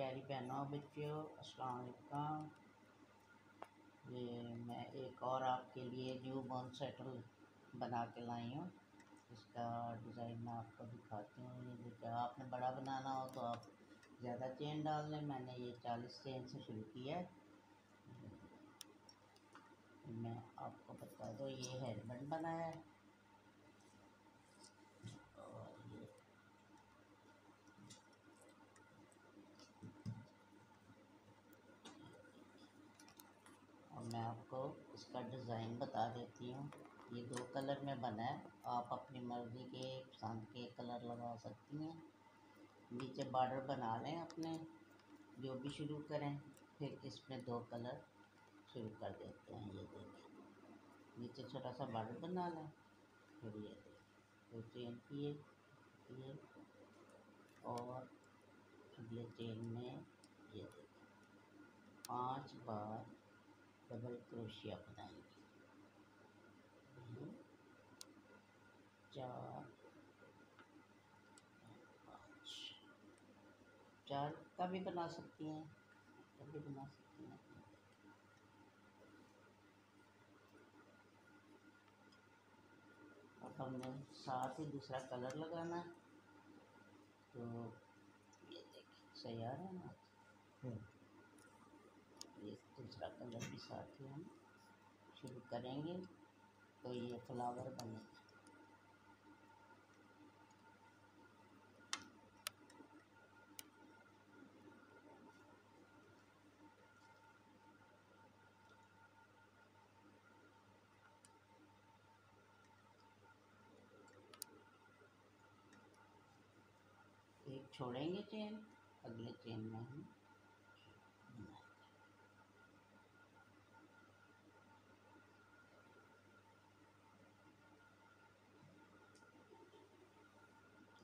प्यारी बहनों बच्चों, अस्सलाम वालेकुम। ये मैं एक और आपके लिए न्यू बॉर्न सेटल बना के लाई हूँ। इसका डिज़ाइन मैं आपको दिखाती हूँ। ये देखिए, आपने बड़ा बनाना हो तो आप ज़्यादा चेन डाल लें। मैंने ये 40 चेन से शुरू किया है। मैं आपको बता दूँ, ये हेयरबैंड बनाया है और ये और मैं आपको इसका डिज़ाइन बता देती हूँ। ये 2 कलर में बना है। आप अपनी मर्ज़ी के पसंद के कलर लगा सकती हैं। नीचे बॉर्डर बना लें अपने, जो भी शुरू करें, फिर इसमें 2 कलर शुरू कर देते हैं। ये देखिए, नीचे छोटा सा बॉर्डर बना लें, फिर ये देखिए, तो चेन किए और अगले चेन में ये देखिए 5 बार डबल क्रोशिया बनाएंगे। 4 5 4 का भी बना सकती हैं, कभी बना सकती हैं। अब हमने साथ ही दूसरा कलर लगाना है, तो ये देखिए सही आ रहा है ना। ये दूसरा कलर भी साथ ही हम शुरू करेंगे, तो ये फ्लावर बनेगा। एक छोड़ेंगे चेन, अगले चेन में हम बनाएंगे।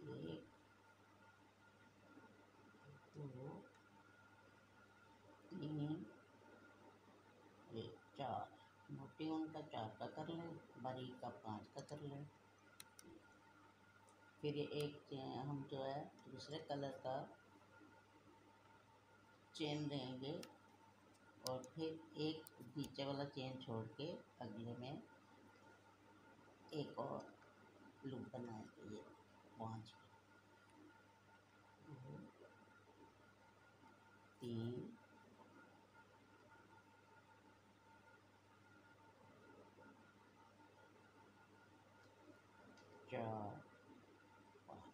1 2 3 ये 4, मोटी ऊन का 4 का कर लें, बारीक का 5 का कर लें। फिर ये एक चेन हम जो है दूसरे कलर का चेन देंगे और फिर एक नीचे वाला चेन छोड़ के अगले में एक और लूप बनाएंगे। ये 5 2 3 4 5।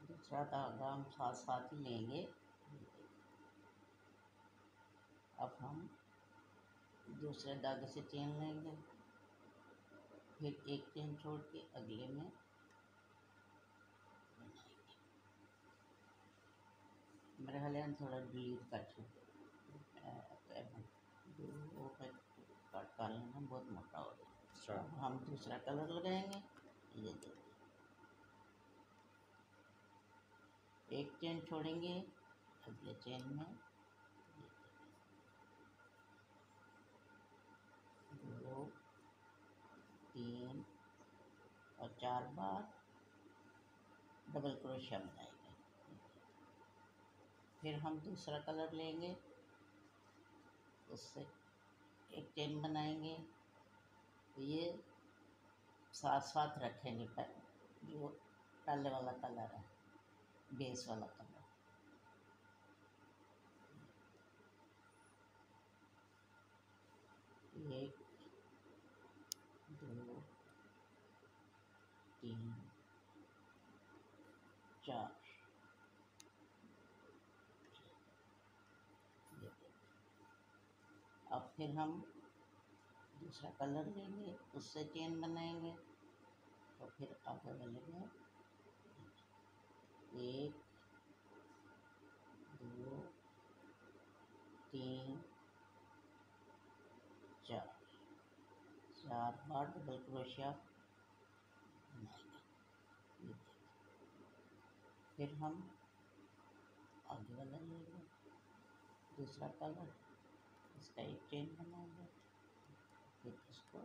दूसरा धागा हम साथ साथ ही लेंगे। अब हम दूसरे धागे से चेन लेंगे, फिर एक चेन छोड़ के अगले में बनाएंगे। मेरे ख्याल हम थोड़ा डिलीट कर चुके, वो कट कर लेना, बहुत मोटा हो गया। अब हम दूसरा कलर लगाएंगे। ये देखिए, एक चेन छोड़ेंगे, अगले चेन में 2 3 और 4 बार डबल क्रोशिया बनाएंगे। फिर हम दूसरा कलर लेंगे, उससे एक चेन बनाएंगे। तो ये साथ साथ रखेंगे, जो पहले वाला कलर है, बेस वाला कलर। 1 2 3 4। अब फिर हम दूसरा कलर लेंगे, उससे चेन बनाएंगे और फिर आगे वाले में 1 2 3 4 बार डबल क्रोशिया बनाएंगे। फिर हम आगे वाला लेंगे, दूसरा कलर, इसका एक चेन बनाएंगे, फिर इसको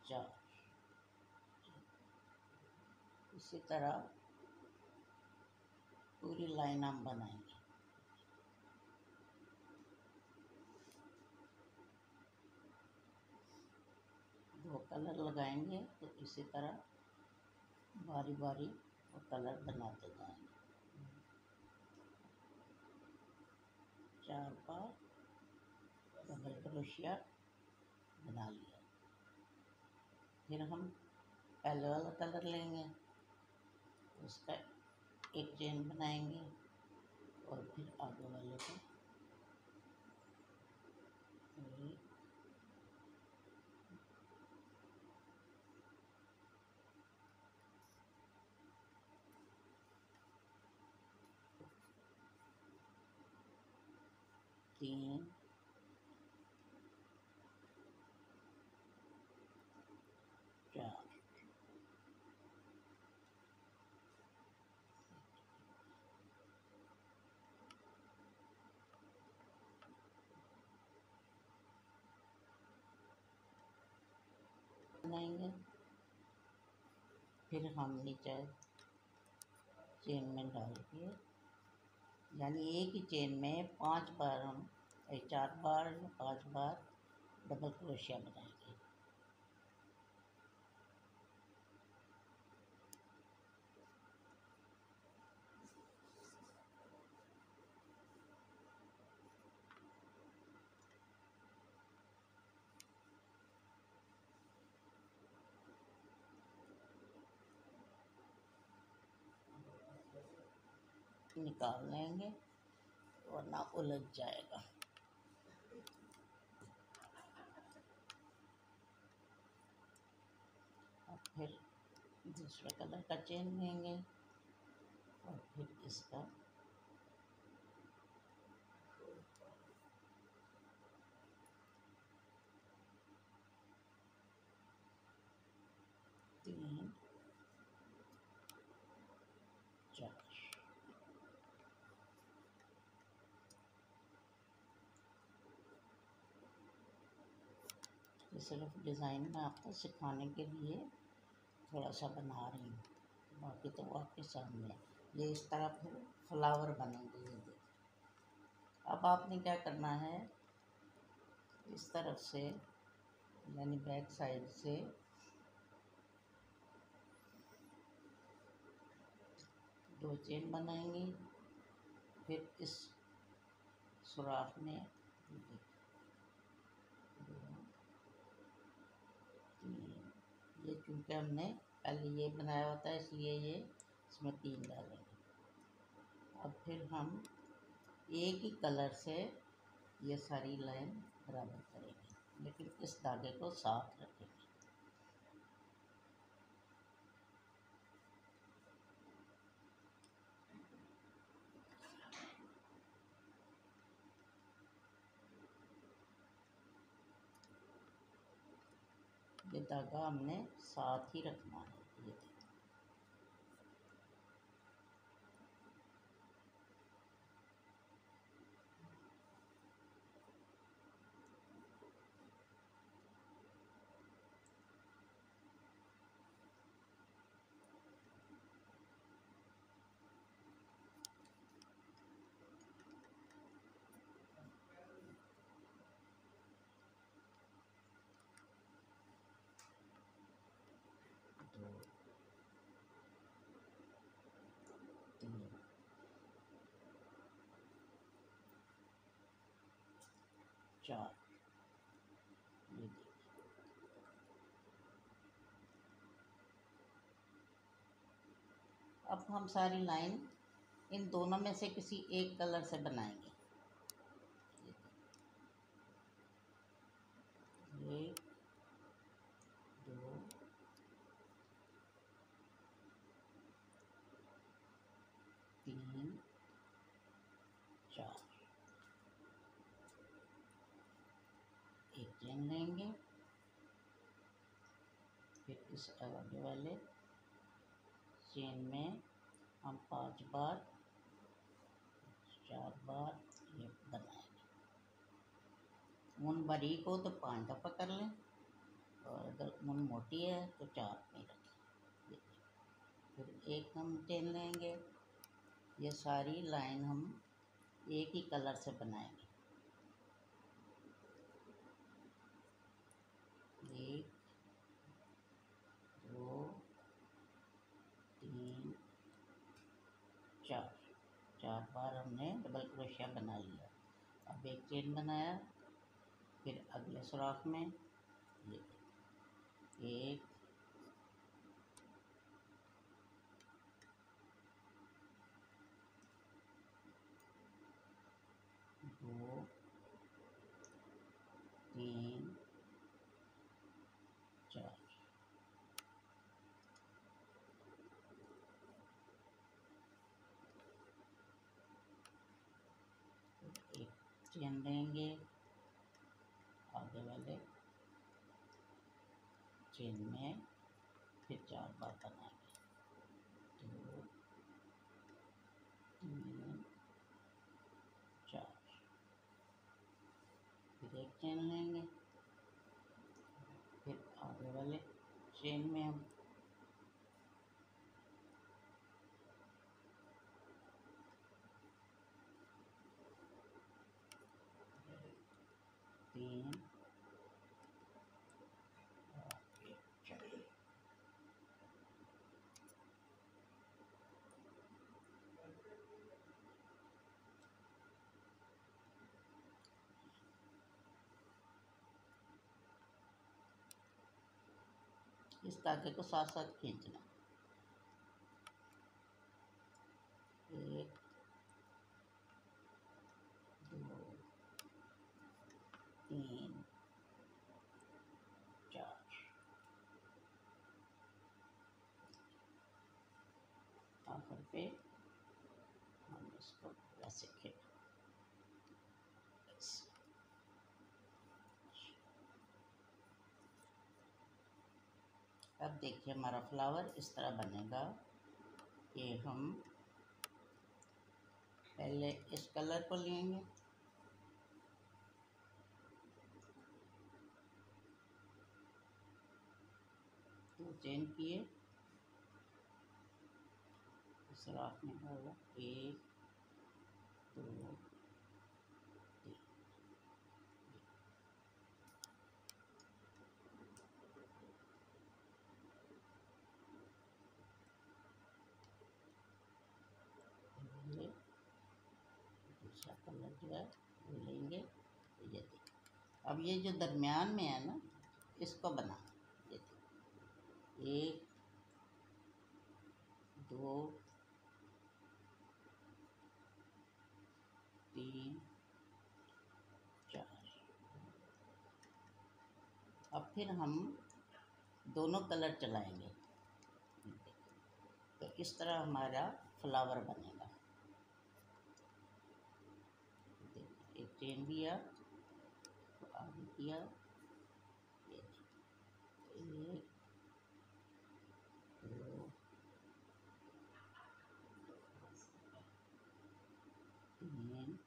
4। इसी तरह पूरी लाइन हम बनाएंगे। दो कलर लगाएंगे तो इसी तरह बारी बारी वो कलर बनाते जाएंगे। 4 बार डबल क्रोशिया बना लिया। फिर हम पहले वाला कलर लेंगे, उसका एक चेन बनाएंगे और फिर आगे वाले को तीन, चार। बनाएंगे। फिर हम नीचे चेन में डाल के, यानी एक ही चेन में 5 बार हम 4 बार या 5 बार डबल क्रोशिया बनाएंगे। निकाल लेंगे वरना उलझ जाएगा। अब फिर दूसरे कलर का चेन लेंगे और फिर इसका तीन, चार। ये सिर्फ डिज़ाइन में आपको सिखाने के लिए थोड़ा सा बना रही हूँ, बाकी तो वो आपके सामने। ये इस तरह फिर फ्लावर बनेंगे। ये देखिए, अब आपने क्या करना है, इस तरफ से यानी बैक साइड से दो चेन बनाएंगे। फिर इस सुराख में ये क्योंकि हमने पहले ये बनाया होता है इसलिए ये इसमें 3 डालेंगे। अब फिर हम एक ही कलर से ये सारी लाइन बराबर करेंगे, लेकिन इस धागे को साथ रखेंगे। ये धागा हमने साथ ही रखना है। ये देखिए, दो, तीन, चार। ये देखिए, अब हम सारी लाइन इन दोनों में से किसी एक कलर से बनाएंगे। एक, दो, तीन, चार। एक चेन लेंगे, फिर इस आगे वाले चेन में हम 5 बार 4 बार ये बनाएंगे। उन बारीक को तो 5 दफ़ा कर लें और अगर ऊन मोटी है तो 4 में रखें। फिर एक हम चेन लेंगे। ये सारी लाइन हम एक ही कलर से बनाएंगे। 1 2 3 4 4 बार हमने डबल क्रोशिया बना लिया। अब एक चेन बनाया, फिर अगले सुराख में ये 1 2 3 4 एक चेन लेंगे, आगे वाले चेन में फिर 4 बार बनाएंगे। 2 3 4 फिर एक चेन लेंगे, फिर आगे वाले चेन में हम 3 और 1 4। इस धागे को साथ साथ खींचना। 1 2 3 4 आखिर पे हम इसको ऐसे खींच। अब देखिए हमारा फ्लावर इस तरह बनेगा कि हम पहले इस कलर को लेंगे, तो चेन किए, सुराख में होगा 1 2 3। ये दूसरा कलर जो है वो लेंगे। ये देखिए, अब ये जो दरमियान में है ना, इसको बना। ये देखिए 1 2 3 4। अब फिर हम दोनों कलर चलाएंगे, तो इस तरह हमारा फ्लावर बनेगा। एक चेन लिया, तो आगे किया, ये 1 2 3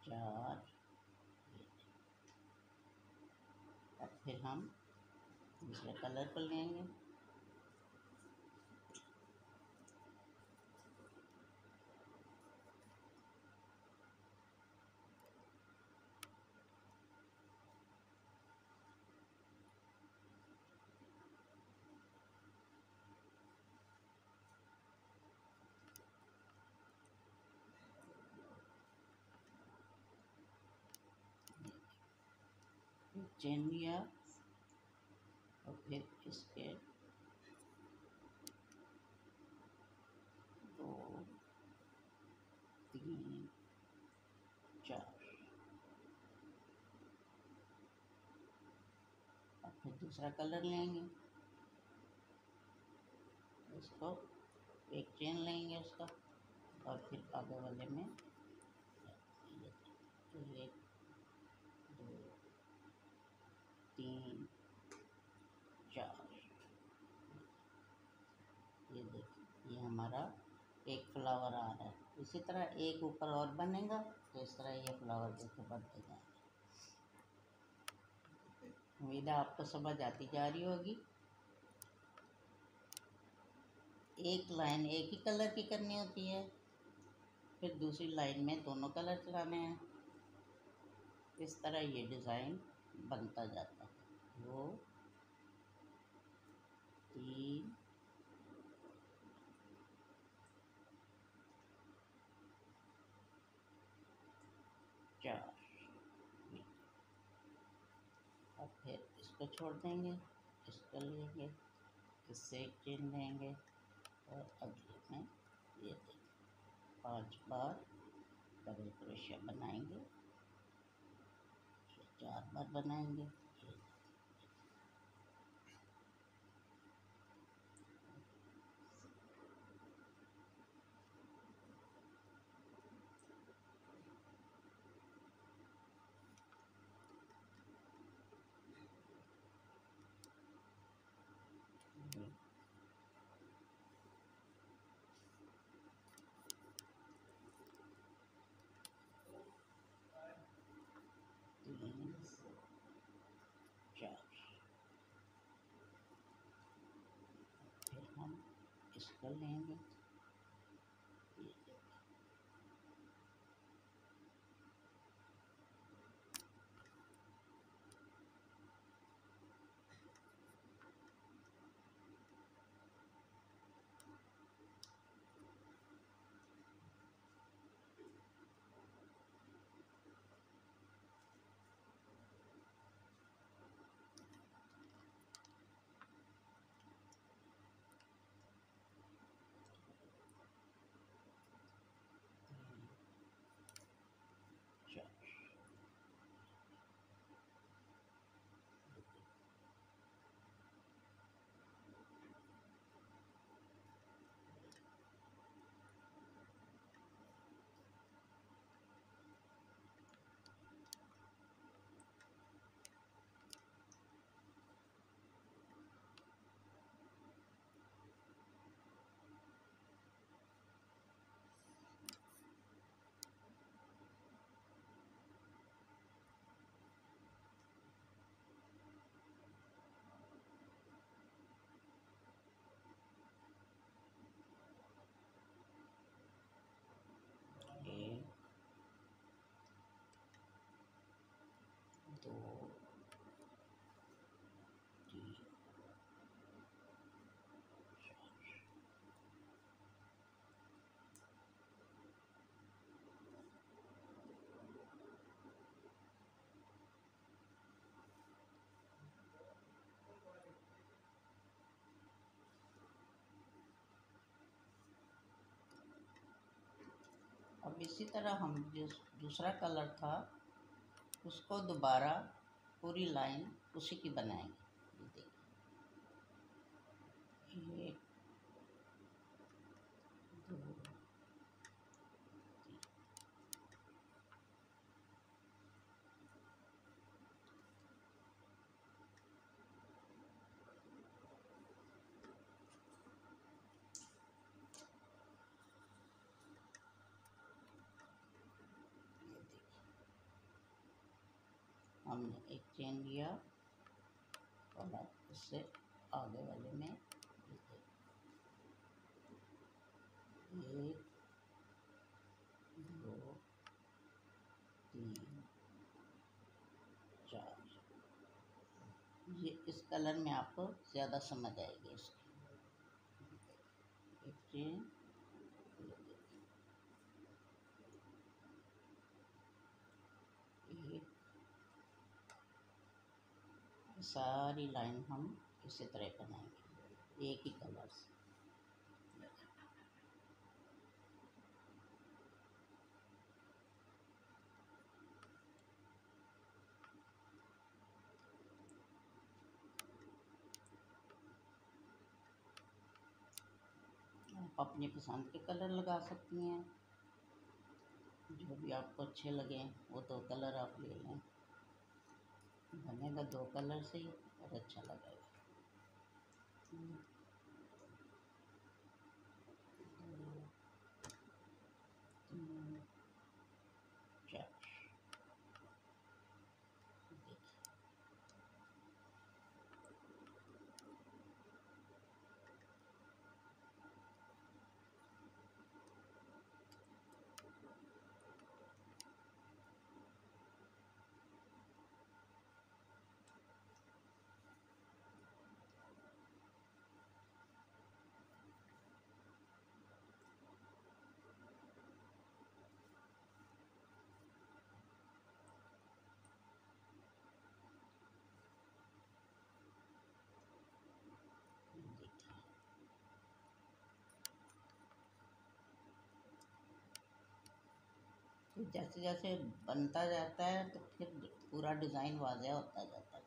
4। अब फिर हम दूसरे कलर को लेंगे, चेन लिया, और फिर इसके 2 3 4। अब फिर दूसरा कलर लेंगे, इसको एक चेन लेंगे उसका, और फिर आगे वाले में 1 2 3 4। ये देखिए, ये हमारा एक फ्लावर आ रहा है। इसी तरह एक ऊपर और बनेगा, तो इस तरह ये फ्लावर देखो बनते जाएंगे। उम्मीद है आपको समझ आती जा रही होगी। एक लाइन एक ही कलर की करनी होती है, फिर दूसरी लाइन में दोनों कलर चलाने हैं। इस तरह ये डिज़ाइन बनता जाता है। 2 3 4। अब फिर इसको छोड़ देंगे, इसको लेंगे, इससे एक चेन लेंगे और अगले में ये देंगे। 5 बार डबल क्रोशिया बनाएंगे, 4 बार बनाएंगे। फिर हम इसको लेंगे, अब इसी तरह हम जो दूसरा कलर था उसको दोबारा पूरी लाइन उसी की बनाएंगे। ये देखिए, 1 2 हमने एक चेन लिया और अब उससे आगे वाले में 1 2 3 4। ये इस कलर में आपको ज़्यादा समझ आएगी इसकी। एक चेन, एक, सारी लाइन हम इसी तरह बनाएंगे एक ही कलर से। आप अपनी पसंद के कलर लगा सकती हैं, जो भी आपको अच्छे लगे वो 2 कलर आप ले लें। बनेगा 2 कलर से ही और अच्छा लगेगा। 2 3 4। जैसे जैसे बनता जाता है तो फिर पूरा डिज़ाइन वाज़ह होता जाता है।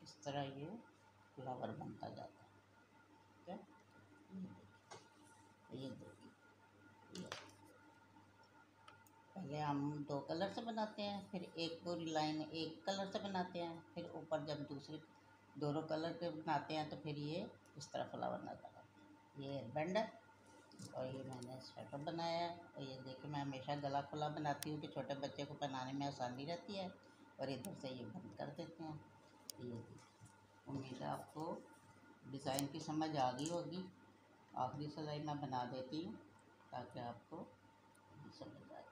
इस तरह ये फ्लावर बनता जाता है। ठीक है, ये देखिए, ये पहले हम दो कलर से बनाते हैं, फिर एक पूरी लाइन एक कलर से बनाते हैं, फिर ऊपर जब दूसरे दोनों कलर के बनाते हैं तो फिर ये इस तरह फ्लावर नजर आता है। ये हेयरबैंड है और ये मैंने स्वेटर बनाया है। और ये देखिए, मैं हमेशा गला खुला बनाती हूँ कि छोटे बच्चे को पहनाने में आसानी रहती है। और इधर से ये बंद कर देते हैं। ये उम्मीद है आपको डिज़ाइन की समझ आ गई होगी। आखिरी सिलाई मैं बना देती हूँ ताकि आपको समझ आ जाए।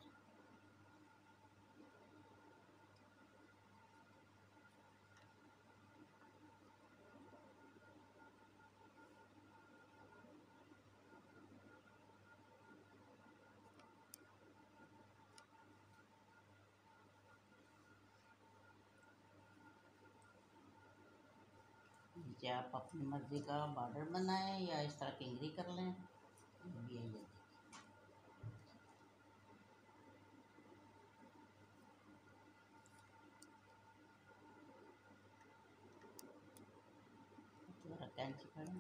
नीचे आप अपनी मर्ज़ी का बॉर्डर बनाएं या इस तरह किंगरी कर लें। ये जरा कैंची करें।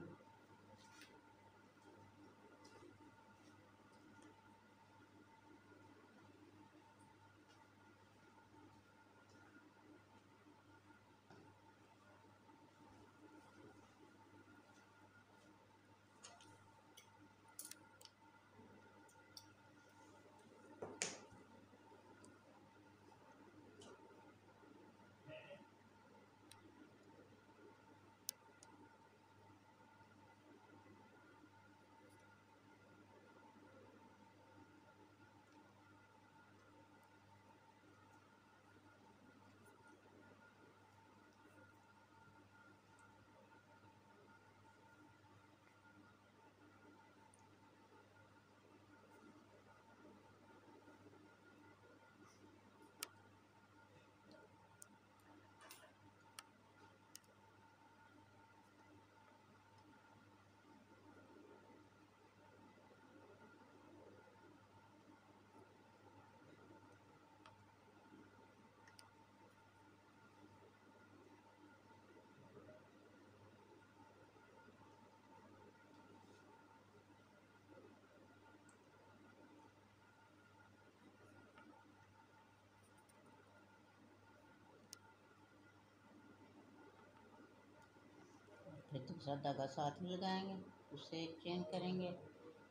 फिर दूसरा धागा साथ ही लगाएंगे, उससे एक चेन करेंगे,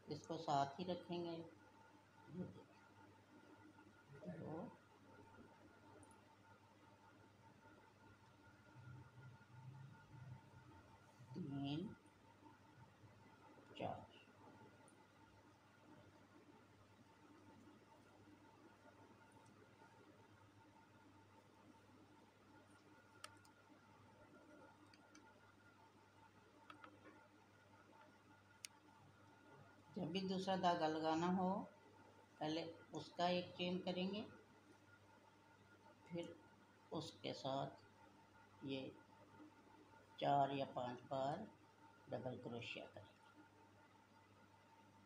इसको साथ ही रखेंगे। ये देखिए, 2 3 4। जब भी दूसरा धागा लगाना हो पहले उसका एक चेन करेंगे, फिर उसके साथ ये 4 या 5 बार डबल क्रोशिया करेंगे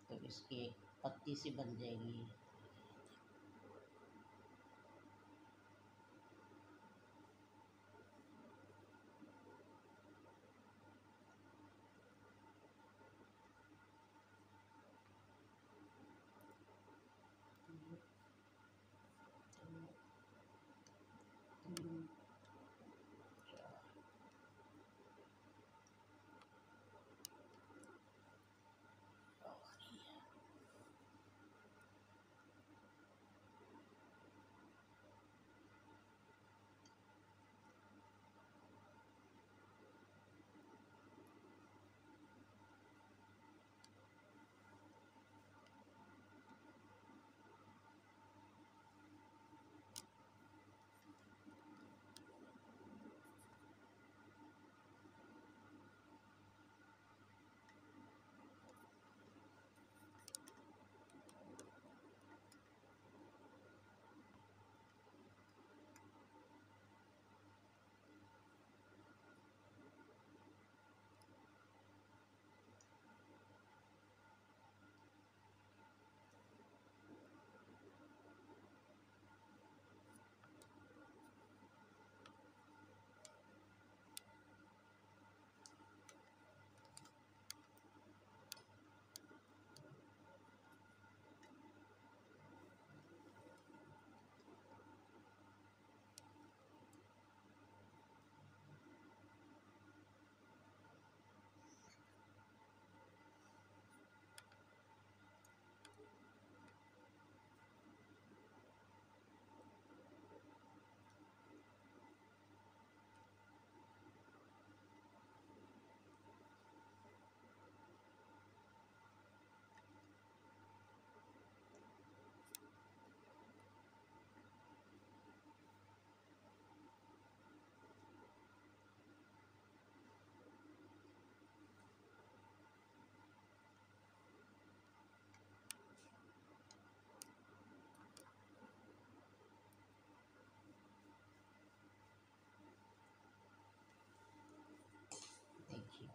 तो इसकी एक पत्ती सी बन जाएगी।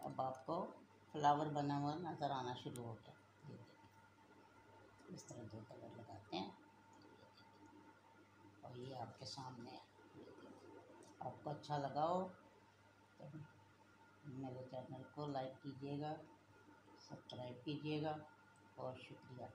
अब आपको फ्लावर बना हुआ नज़र आना शुरू हो गया। ये देखिए इस तरह 2 कलर लगाते हैं और ये आपके सामने है। ये देखिए, आपको अच्छा लगा हो तो मेरे चैनल को लाइक कीजिएगा, सब्सक्राइब कीजिएगा और शुक्रिया।